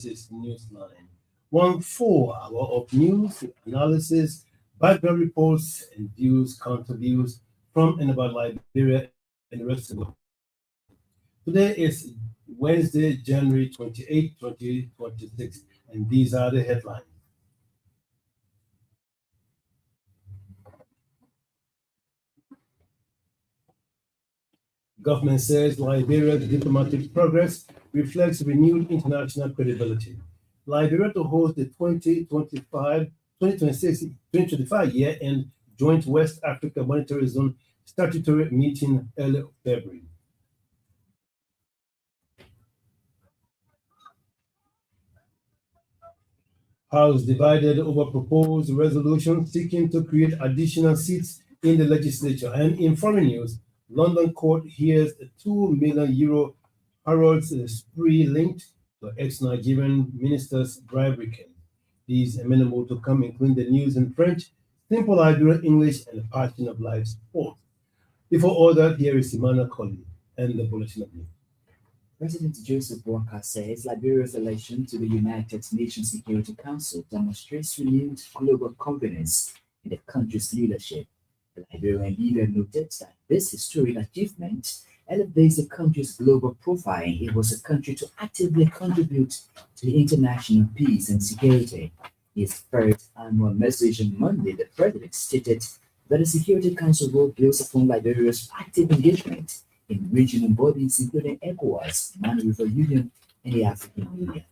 Elbc Newsline. One full hour of news, analysis, background reports, and views, counter views from and about Liberia and the rest of the world. Today is Wednesday, January 28, 2026, and these are the headlines. Government says Liberia's diplomatic progress reflects renewed international credibility. Liberia to host the 2025 year-end Joint West Africa Monetary Zone statutory meeting early February. House divided over proposed resolution seeking to create additional seats in the legislature. And in foreign news, London court hears a €2 million Harrods spree linked to ex-Nigerian minister's bribery case. These and many more to come, including the news in French, simple Liberian English, and the passion of life sport. Before all that, here is Emmanuel Colley and the bulletin of news. President Joseph Walker says Liberia's election to the United Nations Security Council demonstrates renewed global confidence in the country's leadership. The Liberian leader noted that this historic achievement elevates the country's global profile and enables the country to actively contribute to the international peace and security. His first annual message on Monday, the president stated that the Security Council role builds upon Liberia's active engagement in regional bodies including ECOWAS, Man River Union, and the African Union.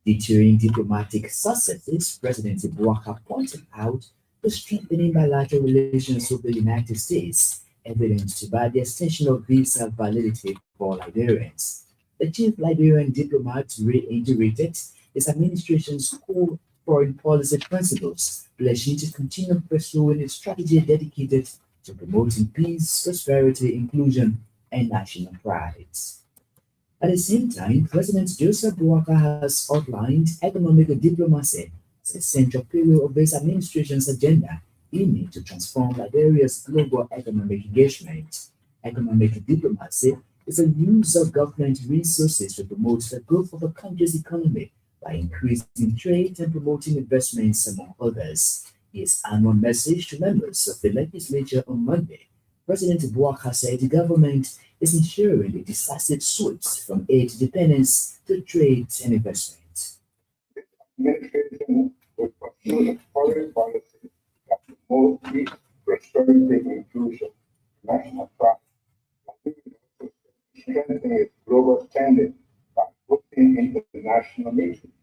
Featuring diplomatic successes, President Ibuaka pointed out the strengthening bilateral relations with the United States, evidenced by the extension of visa validity for Liberians. The chief Liberian diplomat reiterated his administration's core foreign policy principles, pledging to continue pursuing a strategy dedicated to promoting peace, prosperity, inclusion, and national pride. At the same time, President Joseph Walker has outlined economic diplomacy as a central pillar of his administration's agenda, aiming to transform Liberia's global economic engagement. Economic diplomacy is a use of government resources to promote the growth of a country's economy by increasing trade and promoting investments, among others. His annual message to members of the legislature on Monday, President Ibuaka said the government is ensuring a decisive switch from aid dependence to trade and investment. Administration will pursue a foreign policy that promotes peace, prosperity, inclusion, national pride, and strengthening its global standing by putting international meetings.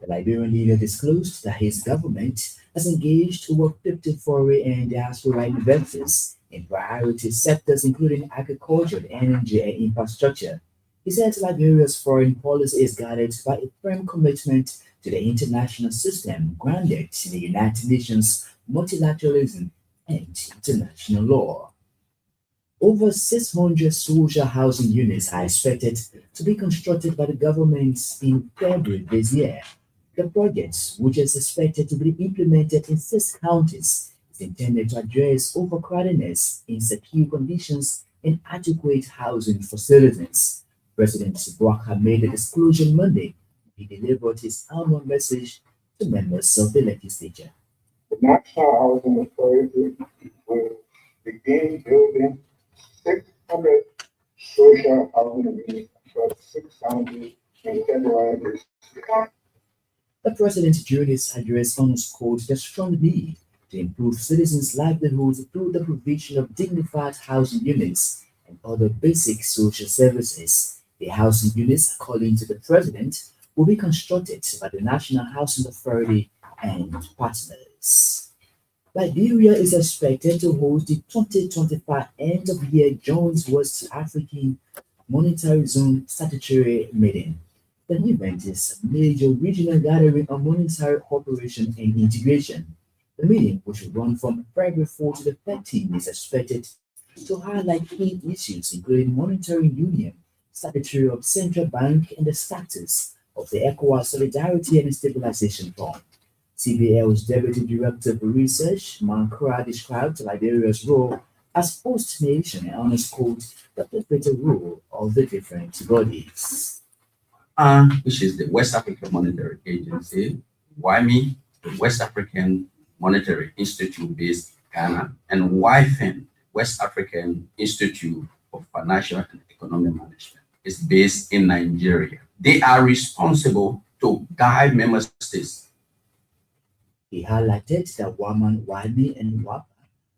The Liberian leader disclosed that his government has engaged over 50 foreign and diaspora investors in priority sectors including agriculture, energy, and infrastructure. He said Liberia's foreign policy is guided by a firm commitment to the international system grounded in the United Nations, multilateralism, and international law. Over 600 social housing units are expected to be constructed by the government in February this year. The project, which is expected to be implemented in 6 counties, is intended to address overcrowdedness, insecure conditions, and adequate housing facilities. President Ibuaka made the disclosure Monday. He delivered his annual message to members of the legislature. The National Housing Authority will begin building 600 social housing units across 6 counties in February this year. The president during his address underscored the strong need to improve citizens' livelihoods through the provision of dignified housing units and other basic social services. The housing units, according to the president, will be constructed by the National Housing Authority and partners. Liberia is expected to host the 2025 end-of-year Joint West African Monetary Zone statutory meeting. The event is a major regional gathering on monetary cooperation and integration. The meeting, which will run from February 4 to the 13th, is expected to highlight key issues including monetary union, statutory of central bank, and the status of the ECOWAS Solidarity and Stabilization Fund. CBL's Deputy Director for Research, Mankra, described Liberia's role as host nation and underscored the pivotal role of the different bodies. which is the West African Monetary Agency, WAMI, the West African Monetary Institute based Ghana, and WIFIN, West African Institute of Financial and Economic Management, is based in Nigeria. They are responsible to guide member states. He highlighted that WAMAN, WAMI, and WAPA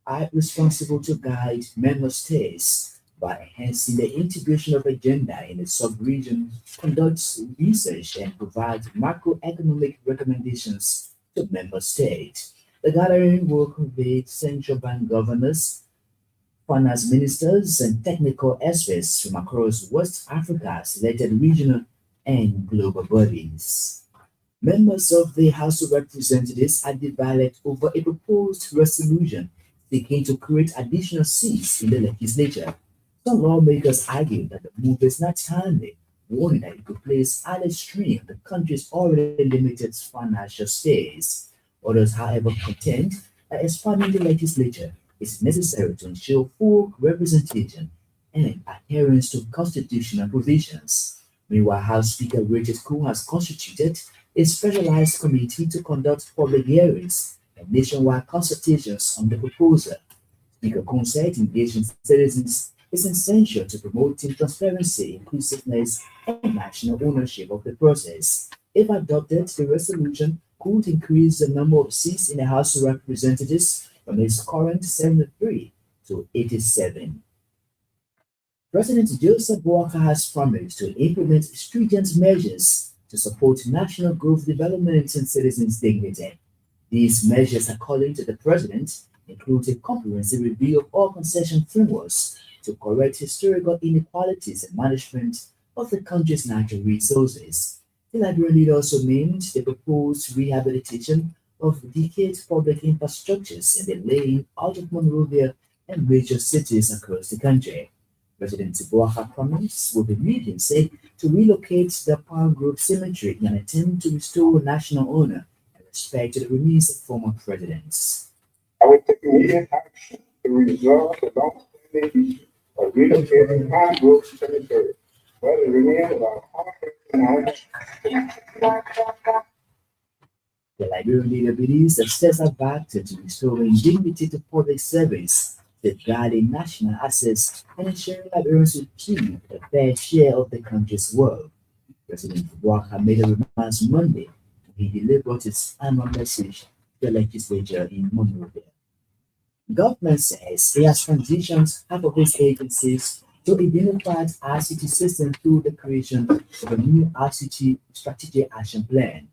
are responsible to guide member states by enhancing the integration of agenda in the sub-region, conducts research, and provides macroeconomic recommendations to member states. The gathering will convey central bank governors, finance ministers, and technical experts from across West Africa, selected regional and global bodies. Members of the House of Representatives are divided over a proposed resolution seeking to create additional seats in the legislature. Some lawmakers argue that the move is not timely, warning that it could place added strain on the country's already limited financial space. Others, however, contend that expanding the legislature is necessary to ensure full representation and adherence to constitutional provisions. Meanwhile, House Speaker Richard Koo has constituted a specialized committee to conduct public hearings and nationwide consultations on the proposal. Speaker Koo said engaging citizens is essential to promoting transparency, inclusiveness, and national ownership of the process. If adopted, the resolution could increase the number of seats in the House of Representatives from its current 73 to 87. President Joseph Boakai has promised to implement stringent measures to support national growth, development, and citizens' dignity. These measures, according to the president, include a comprehensive review of all concession frameworks to correct historical inequalities and management of the country's natural resources. The Liberian leader also named the proposed rehabilitation of decayed public infrastructures and the laying out of Monrovia and major cities across the country. President Boakai promised will be made, he said, to relocate the Palm Grove Cemetery in an attempt to restore national honor and respect to the remains of former presidents. I will take immediate action to resolve the long-standing issue of relocating Palm Grove Cemetery, where the remains of our former The Liberian leader believes that steps are backed to restoring dignity to public service, safeguarding national assets, and ensuring Liberians achieve a fair share of the country's wealth. President Boakai made a remarks Monday when he delivered his annual message to the legislature in Monrovia. Government says it has transitioned half of its agencies to a unified ICT system through the creation of a new ICT Strategic Action Plan.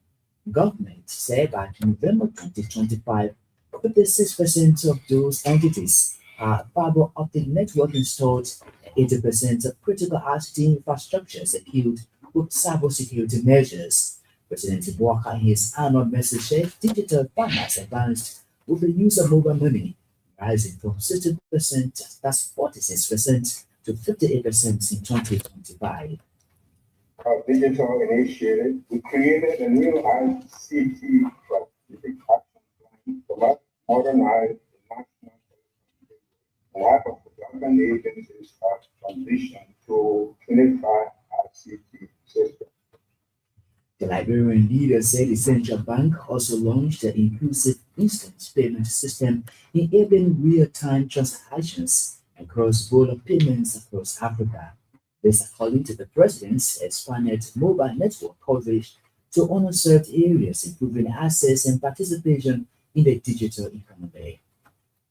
Government said by November 2025, 56% of those entities are fiber optic network installed, and 80% of critical ICT infrastructure secured with cybersecurity measures. President Boakai in his annual message said digital finance advanced with the use of mobile money, rising from 60%, that's 46%, to 58% in 2025. digital initiative, we created a new ICT strategic action plan to modernize the national telecommunications. And half of the government agencies have transitioned to unified ICT system. The Liberian leader said the central bank also launched an inclusive instant payment system enabling real-time transactions and cross-border payments across Africa. This, according to the president's expanded mobile network coverage to underserved areas, improving access and participation in the digital economy.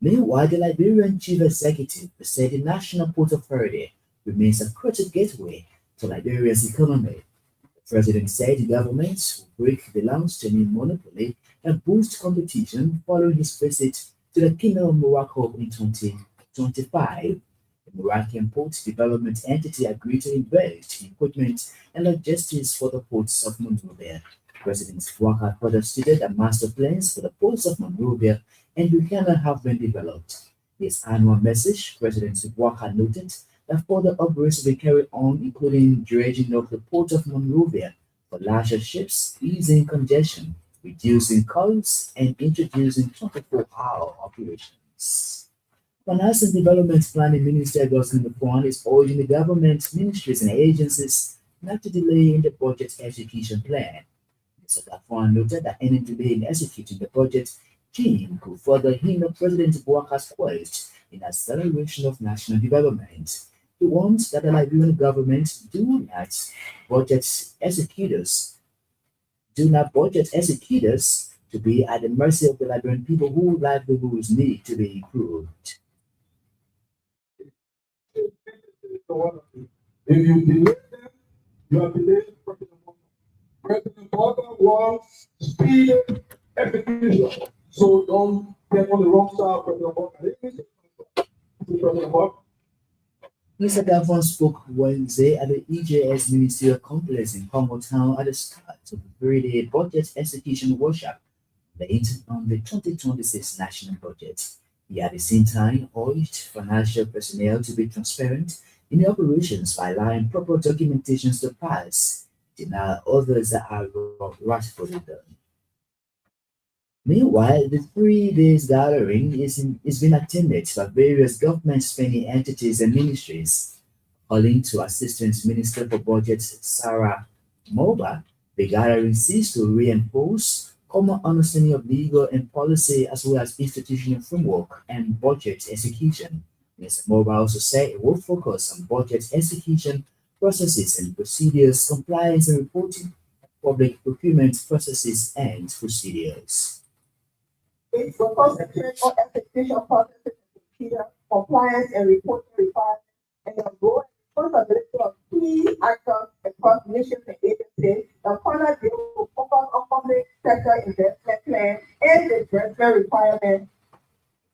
Meanwhile, the Liberian chief executive said the National Port Authority remains a critical gateway to Liberia's economy. The president said the government will break the long-standing monopoly and boost competition following his visit to the Kingdom of Morocco in 2025. The Moroccan Port Development Entity agreed to invest in equipment and logistics for the ports of Monrovia. President Boakai further stated that master plans for the ports of Monrovia and Buchanan have been developed. In his annual message, President Boakai noted that further upgrades will be carried on, including dredging of the port of Monrovia for larger ships, easing congestion, reducing costs, and introducing 24-hour operations. Finance and Development Planning Minister Gosling Kwan is urging the government, ministries, and agencies not to delay in the budget execution plan. Mr. Gafwan noted that any delay in executing the budget scheme could further hinder President Bouakar's quest in acceleration of national development. He wants that the Liberian government do not budget executors to be at the mercy of the Liberian people whose livelihoods need to be improved. If you delay them, you are delaying President Morgan. President Morgan wants speed execution. So don't get on the wrong side of President Morgan. Mr. Gavon spoke Wednesday at the EJS Ministerial Complex in Congo Town at the start of the 3-day budget execution workshop based on the 2026 national budget. He at the same time urged financial personnel to be transparent in the operations by allowing proper documentations to pass, deny others that are rightfully done. Meanwhile, the 3 days gathering is being attended by various government spending entities and ministries. According to Assistant Minister for Budget Sarah Moba, the gathering seeks to reinforce common understanding of legal and policy as well as institutional framework and budget execution. Ms. Moba also said it will focus on budget execution processes and procedures, compliance and reporting, public procurement processes and procedures. It focuses on execution processes, compliance and reporting requirements, and the role and responsibility of key actors across nations and agencies. The corner deal will focus on public sector investment plan and disbursement requirements.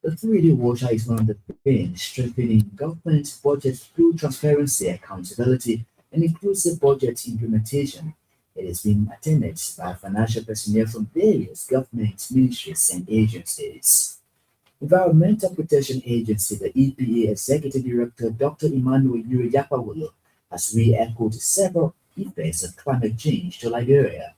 The 3-day workshop is one of the themes strengthening government budget through transparency, accountability, and inclusive budget implementation. It is being attended by financial personnel from various government ministries and agencies. Environmental Protection Agency, the EPA Executive Director Dr. Emmanuel Yuri Yapawolo, has re-echoed several effects of climate change to Liberia.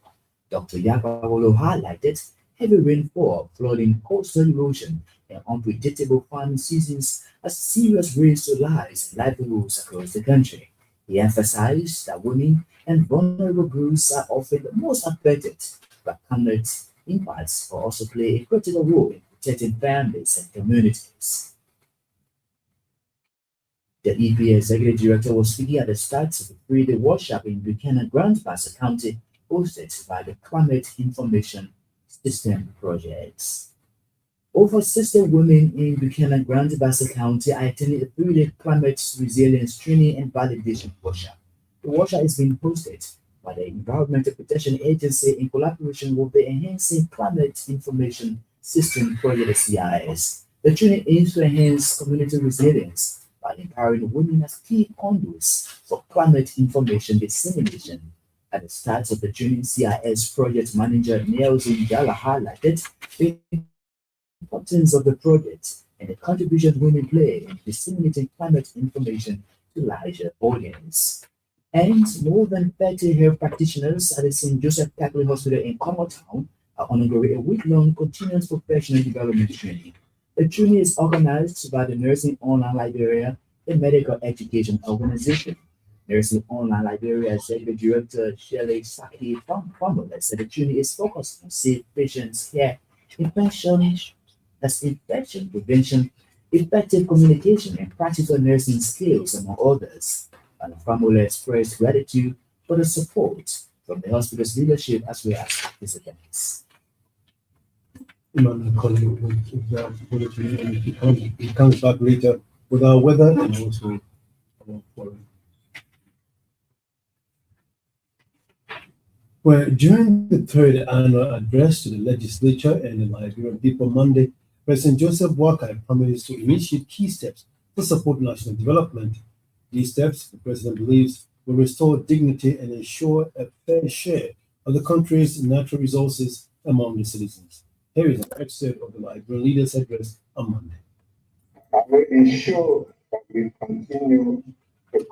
Dr. Yapawolo highlighted heavy rainfall, flooding, coastal erosion, and unpredictable farming seasons as serious risks to lives and livelihoods across the country. He emphasized that women and vulnerable groups are often the most affected by climate impacts, but also play a critical role in protecting families and communities. The EPA Executive Director was speaking at the start of the 3-day workshop in Buchanan Grand Bassa County, hosted by the Climate Information System Projects. Over 60 women in Buchanan Grand Bassa County are attending a 3-day climate resilience training and validation workshop. The workshop is being hosted by the Environmental Protection Agency in collaboration with the Enhancing Climate Information System Project CIS. The training aims to enhance community resilience by empowering women as key conduits for climate information dissemination. At the start of the training, CIS project manager Nelson Jala highlighted the importance of the project and the contribution women play in disseminating climate information to larger audience. And more than 30 health practitioners at the St. Joseph Catholic Hospital in Congo Town are undergoing a week-long continuous professional development training. The training is organized by the Nursing Online Liberia, a medical education organization. Nursing Online Liberia Executive Director Shelley Saki Famula said the training is focused on safe patient care, infection prevention, effective communication, and practical nursing skills, among others. And Famula expressed gratitude for the support from the hospital's leadership as well as participants. He comes back later with our weather and also our forum. Well, during the 3rd annual address to the legislature and the Liberian people Monday, President Joseph Boakai promised to initiate key steps to support national development. These steps, the president believes, will restore dignity and ensure a fair share of the country's natural resources among the citizens. Here is an excerpt of the Liberian leader's address on Monday. I will ensure that we continue to